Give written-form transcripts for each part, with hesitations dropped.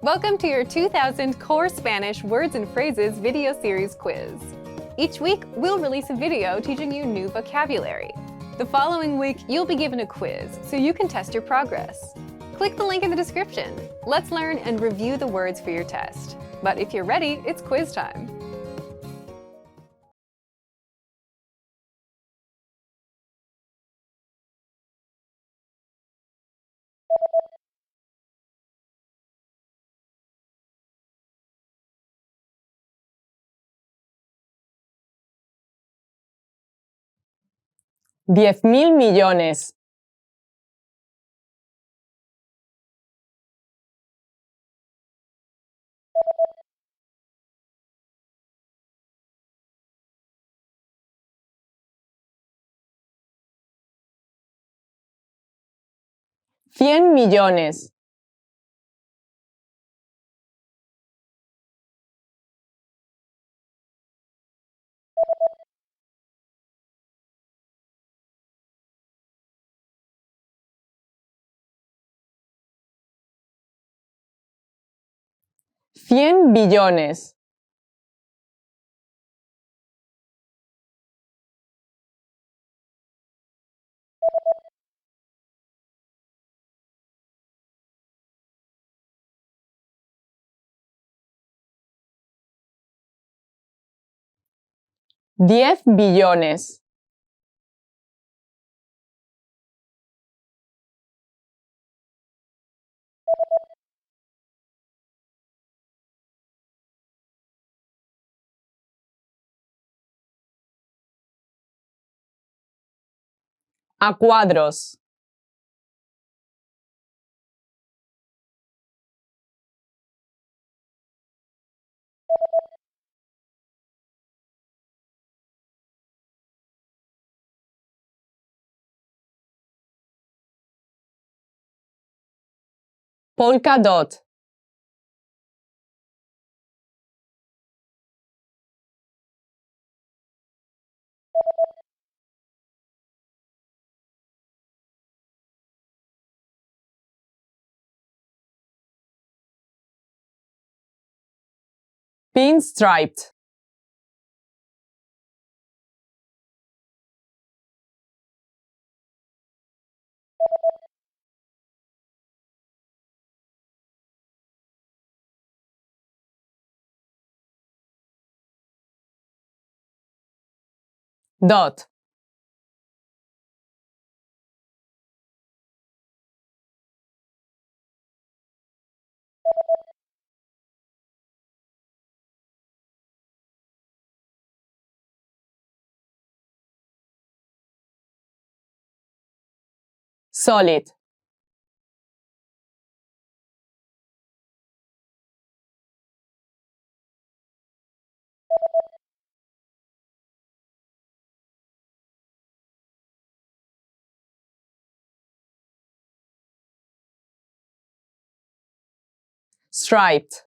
Welcome to your 2000 Core Spanish Words and Phrases video series quiz. Each week, we'll release a video teaching you new vocabulary. The following week, you'll be given a quiz so you can test your progress. Click the link in the description. Let's learn and review the words for your test. But if you're ready, it's quiz time. $10,000,000,000. $100,000,000. $100,000,000,000. $10,000,000,000. A cuadros. Polka dot. Pinstriped. Dot. Solid. Striped.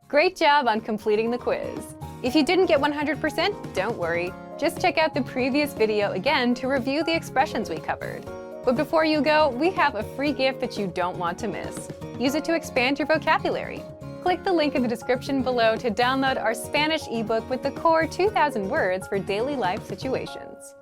Great job on completing the quiz. If you didn't get 100%, don't worry. Just check out the previous video again to review the expressions we covered. But before you go, we have a free gift that you don't want to miss. Use it to expand your vocabulary. Click the link in the description below to download our Spanish ebook with the core 2,000 words for daily life situations.